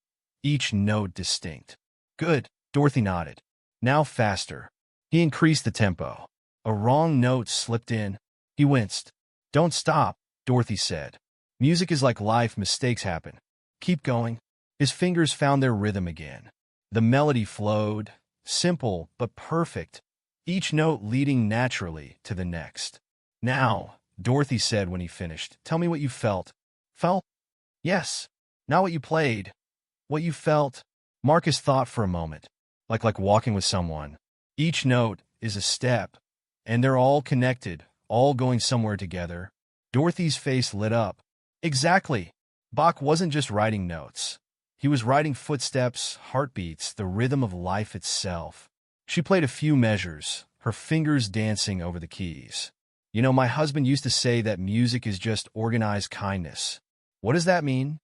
each note distinct. Good, Dorothy nodded. Now faster. He increased the tempo. A wrong note slipped in. He winced. Don't stop, Dorothy said. Music is like life, mistakes happen. Keep going. His fingers found their rhythm again. The melody flowed, simple but perfect, each note leading naturally to the next. Now, Dorothy said when he finished, tell me what you felt. Felt? Yes. Not what you played. What you felt. Marcus thought for a moment. Like walking with someone. Each note is a step, and they're all connected, all going somewhere together. Dorothy's face lit up. Exactly. Bach wasn't just writing notes. He was writing footsteps, heartbeats, the rhythm of life itself. She played a few measures, her fingers dancing over the keys. You know, my husband used to say that music is just organized kindness. What does that mean?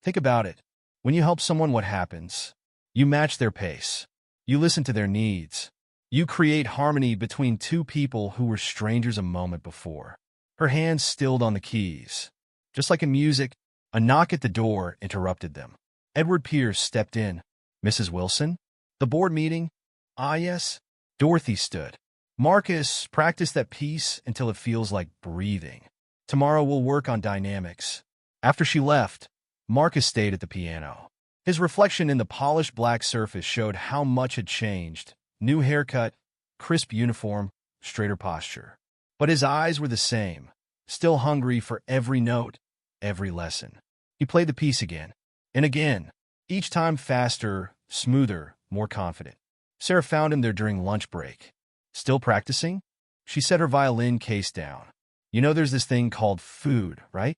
Think about it. When you help someone, what happens? You match their pace. You listen to their needs. You create harmony between two people who were strangers a moment before. Her hands stilled on the keys. Just like in music, a knock at the door interrupted them. Edward Pierce stepped in. Mrs. Wilson? The board meeting? Ah, yes. Dorothy stood. Marcus, practice that piece until it feels like breathing. Tomorrow we'll work on dynamics. After she left, Marcus stayed at the piano. His reflection in the polished black surface showed how much had changed. New haircut, crisp uniform, straighter posture. But his eyes were the same, still hungry for every note, every lesson. He played the piece again, and again, each time faster, smoother, more confident. Sarah found him there during lunch break. Still practicing? She set her violin case down. You know there's this thing called food, right?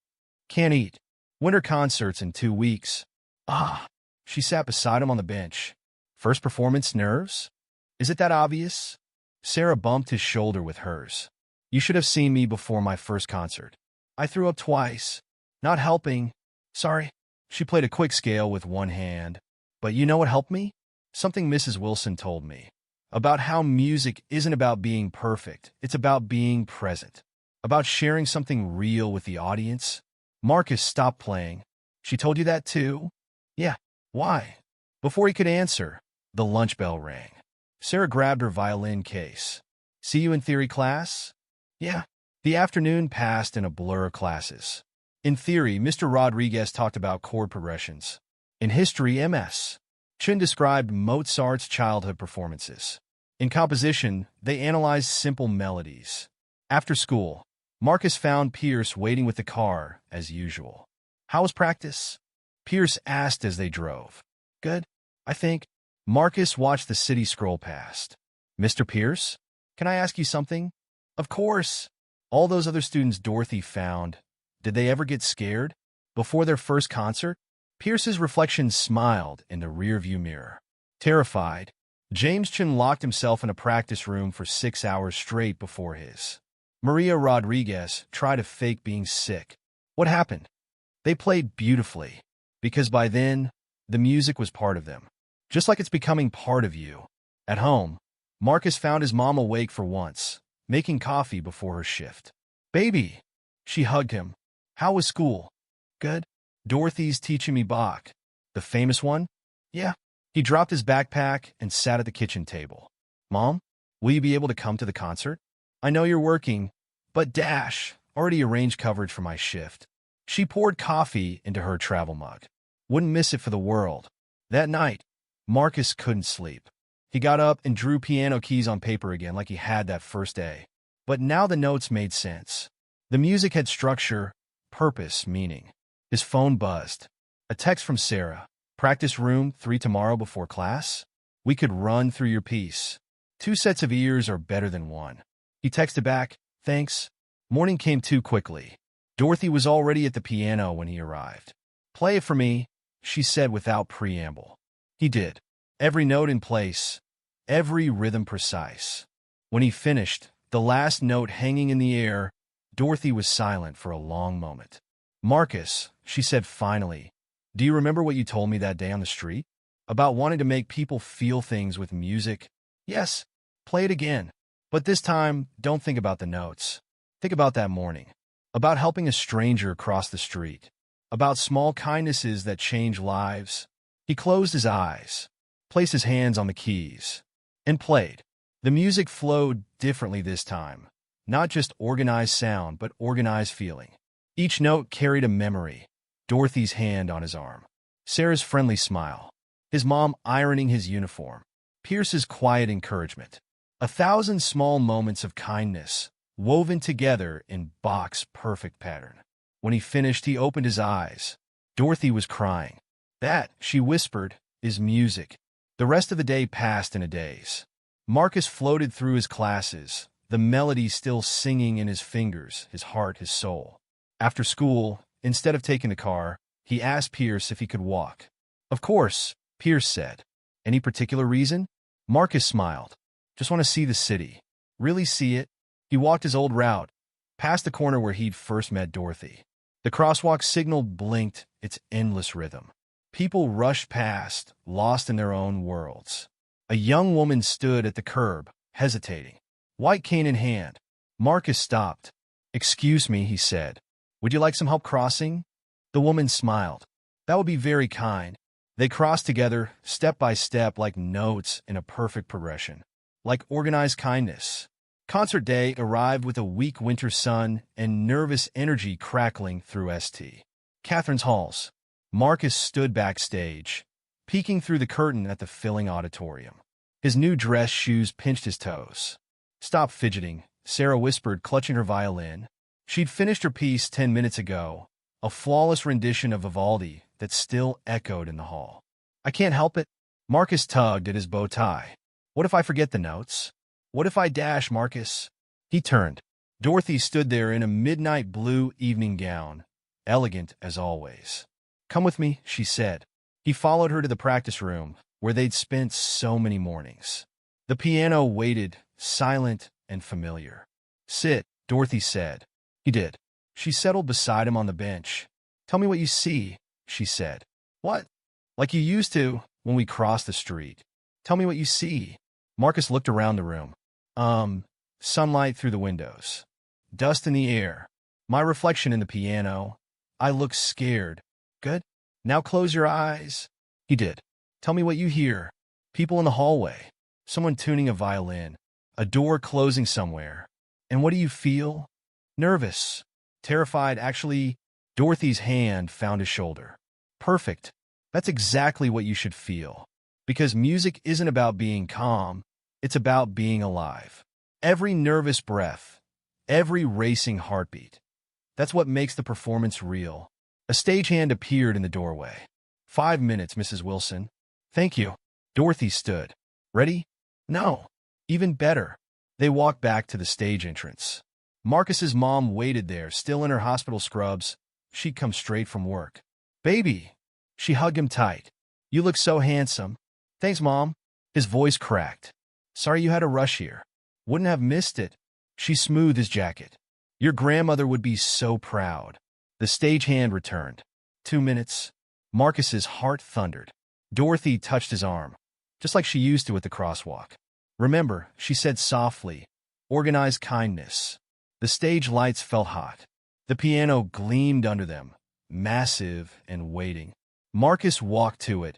Can't eat. Winter concerts in 2 weeks. Ah. She sat beside him on the bench. First performance nerves? Is it that obvious? Sarah bumped his shoulder with hers. You should have seen me before my first concert. I threw up twice. Not helping. Sorry. She played a quick scale with one hand. But you know what helped me? Something Mrs. Wilson told me. About how music isn't about being perfect. It's about being present. About sharing something real with the audience. Marcus stopped playing. She told you that too? Yeah. Why? Before he could answer, the lunch bell rang. Sarah grabbed her violin case. See you in theory class? Yeah. The afternoon passed in a blur of classes. In theory, Mr. Rodriguez talked about chord progressions. In history, Ms. Chin described Mozart's childhood performances. In composition, they analyzed simple melodies. After school, Marcus found Pierce waiting with the car, as usual. How was practice? Pierce asked as they drove. Good, I think. Marcus watched the city scroll past. Mr. Pierce, can I ask you something? Of course. All those other students Dorothy found, did they ever get scared? Before their first concert? Pierce's reflection smiled in the rearview mirror. Terrified, James Chin locked himself in a practice room for 6 hours straight before his. Maria Rodriguez tried to fake being sick. What happened? They played beautifully. Because by then, the music was part of them. Just like it's becoming part of you. At home, Marcus found his mom awake for once, making coffee before her shift. Baby! She hugged him. How was school? Good. Dorothy's teaching me Bach. The famous one? Yeah. He dropped his backpack and sat at the kitchen table. Mom, will you be able to come to the concert? I know you're working, but dash, Already arranged coverage for my shift. She poured coffee into her travel mug. Wouldn't miss it for the world. That night, Marcus couldn't sleep. He got up and drew piano keys on paper again like he had that first day. But now the notes made sense. The music had structure, purpose, meaning. His phone buzzed. A text from Sarah. Practice room 3 tomorrow before class? We could run through your piece. 2 sets of ears are better than 1. He texted back, thanks. Morning came too quickly. Dorothy was already at the piano when he arrived. Play it for me, she said without preamble. He did. Every note in place, every rhythm precise. When he finished, the last note hanging in the air, Dorothy was silent for a long moment. Marcus, she said finally, do you remember what you told me that day on the street? About wanting to make people feel things with music? Yes, play it again. But this time, don't think about the notes. Think about that morning. About helping a stranger cross the street. About small kindnesses that change lives. He closed his eyes, placed his hands on the keys, and played. The music flowed differently this time. Not just organized sound, but organized feeling. Each note carried a memory. Dorothy's hand on his arm. Sarah's friendly smile. His mom ironing his uniform. Pierce's quiet encouragement. 1,000 small moments of kindness, woven together in box-perfect pattern. When he finished, he opened his eyes. Dorothy was crying. That, she whispered, is music. The rest of the day passed in a daze. Marcus floated through his classes, the melody still singing in his fingers, his heart, his soul. After school, instead of taking the car, he asked Pierce if he could walk. Of course, Pierce said. Any particular reason? Marcus smiled. Just want to see the city. Really see it? He walked his old route, past the corner where he'd first met Dorothy. The crosswalk signal blinked its endless rhythm. People rushed past, lost in their own worlds. A young woman stood at the curb, hesitating, white cane in hand. Marcus stopped. Excuse me, he said. Would you like some help crossing? The woman smiled. That would be very kind. They crossed together, step by step, like notes in a perfect progression. Like organized kindness. Concert day arrived with a weak winter sun and nervous energy crackling through St. Catherine's halls. Marcus stood backstage, peeking through the curtain at the filling auditorium. His new dress shoes pinched his toes. Stop fidgeting, Sarah whispered, clutching her violin. She'd finished her piece 10 minutes ago, a flawless rendition of Vivaldi that still echoed in the hall. I can't help it. Marcus tugged at his bow tie. What if I forget the notes? What if I dash, Marcus? He turned. Dorothy stood there in a midnight blue evening gown, elegant as always. Come with me, she said. He followed her to the practice room, where they'd spent so many mornings. The piano waited, silent and familiar. Sit, Dorothy said. He did. She settled beside him on the bench. Tell me what you see, she said. What? Like you used to, when we crossed the street. Tell me what you see. Marcus looked around the room. Sunlight through the windows. Dust in the air. My reflection in the piano. I look scared. Good? Now close your eyes. He did. Tell me what you hear. People in the hallway. Someone tuning a violin. A door closing somewhere. And what do you feel? Nervous. Terrified, actually. Dorothy's hand found his shoulder. Perfect. That's exactly what you should feel. Because music isn't about being calm. It's about being alive. Every nervous breath, every racing heartbeat. That's what makes the performance real. A stagehand appeared in the doorway. 5 minutes, Mrs. Wilson. Thank you. Dorothy stood. Ready? No. Even better. They walked back to the stage entrance. Marcus's mom waited there, still in her hospital scrubs. She'd come straight from work. Baby. She hugged him tight. You look so handsome. Thanks, Mom. His voice cracked. Sorry you had to rush here. Wouldn't have missed it. She smoothed his jacket. Your grandmother would be so proud. The stagehand returned. 2 minutes. Marcus's heart thundered. Dorothy touched his arm, just like she used to at the crosswalk. Remember, she said softly, organized kindness. The stage lights felt hot. The piano gleamed under them, massive and waiting. Marcus walked to it,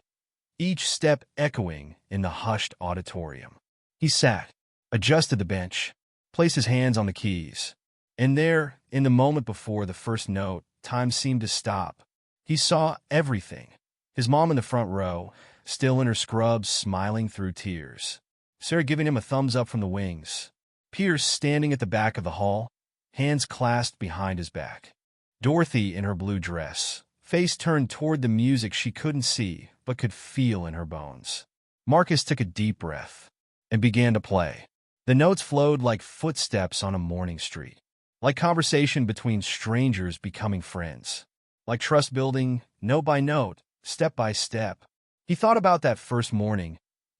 each step echoing in the hushed auditorium. He sat, adjusted the bench, placed his hands on the keys. And there, in the moment before the first note, time seemed to stop. He saw everything. His mom in the front row, still in her scrubs, smiling through tears. Sarah giving him a thumbs up from the wings. Pierce standing at the back of the hall, hands clasped behind his back. Dorothy in her blue dress, face turned toward the music she couldn't see but could feel in her bones. Marcus took a deep breath and began to play. The notes flowed like footsteps on a morning street, like conversation between strangers becoming friends, like trust building, note by note, step by step. He thought about that first morning,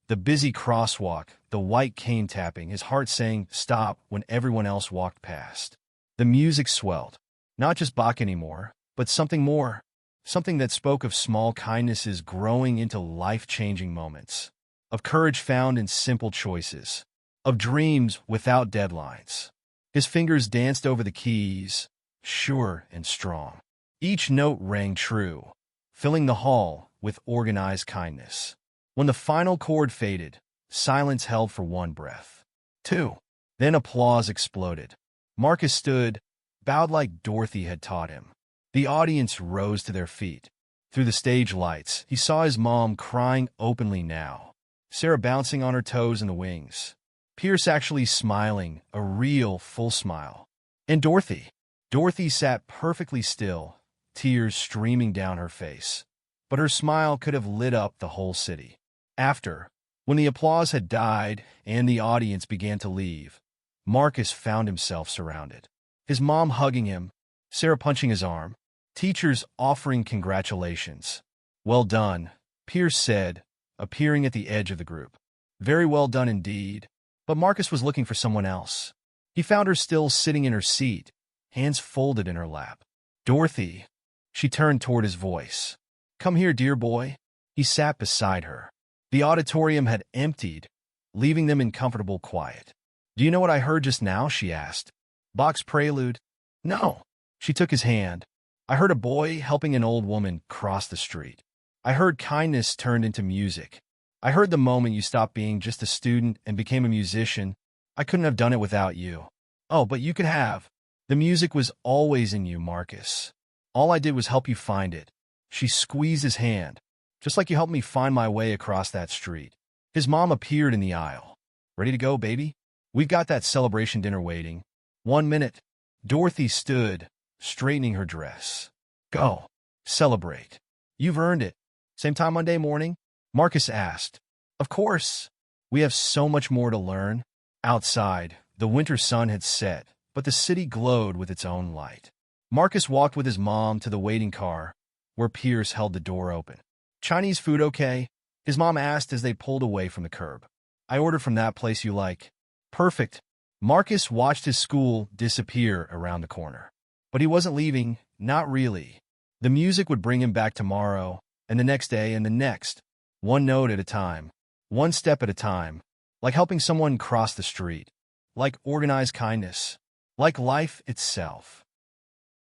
the busy crosswalk, the white cane tapping, his heart saying stop when everyone else walked past. The music swelled, not just Bach anymore, but something more, something that spoke of small kindnesses growing into life-changing moments, of courage found in simple choices, of dreams without deadlines. His fingers danced over the keys, sure and strong. Each note rang true, filling the hall with organized kindness. When the final chord faded, silence held for one breath. Two. Then applause exploded. Marcus stood, bowed like Dorothy had taught him. The audience rose to their feet. Through the stage lights, he saw his mom crying openly now, Sarah bouncing on her toes in the wings, Pierce actually smiling, a real full smile. And Dorothy. Dorothy sat perfectly still, tears streaming down her face. But her smile could have lit up the whole city. After, when the applause had died and the audience began to leave, Marcus found himself surrounded. His mom hugging him, Sarah punching his arm, teachers offering congratulations. Well done, Pierce said, appearing at the edge of the group. Very well done indeed. But Marcus was looking for someone else. He found her still sitting in her seat, hands folded in her lap. Dorothy. She turned toward his voice. Come here, dear boy. He sat beside her. The auditorium had emptied, leaving them in comfortable quiet. Do you know what I heard just now? She asked. Bach's prelude? No. She took his hand. I heard a boy helping an old woman cross the street. I heard kindness turned into music. I heard the moment you stopped being just a student and became a musician. I couldn't have done it without you. Oh, but you could have. The music was always in you, Marcus. All I did was help you find it. She squeezed his hand, just like you helped me find my way across that street. His mom appeared in the aisle. Ready to go, baby? We've got that celebration dinner waiting. 1 minute. Dorothy stood, straightening her dress. Go. Celebrate. You've earned it. Same time Monday morning? Marcus asked. Of course. We have so much more to learn. Outside, the winter sun had set, but the city glowed with its own light. Marcus walked with his mom to the waiting car, where Pierce held the door open. Chinese food okay? His mom asked as they pulled away from the curb. I ordered from that place you like. Perfect. Marcus watched his school disappear around the corner. But he wasn't leaving, not really. The music would bring him back tomorrow, and the next day, and the next. One note at a time, one step at a time, like helping someone cross the street, like organized kindness, like life itself.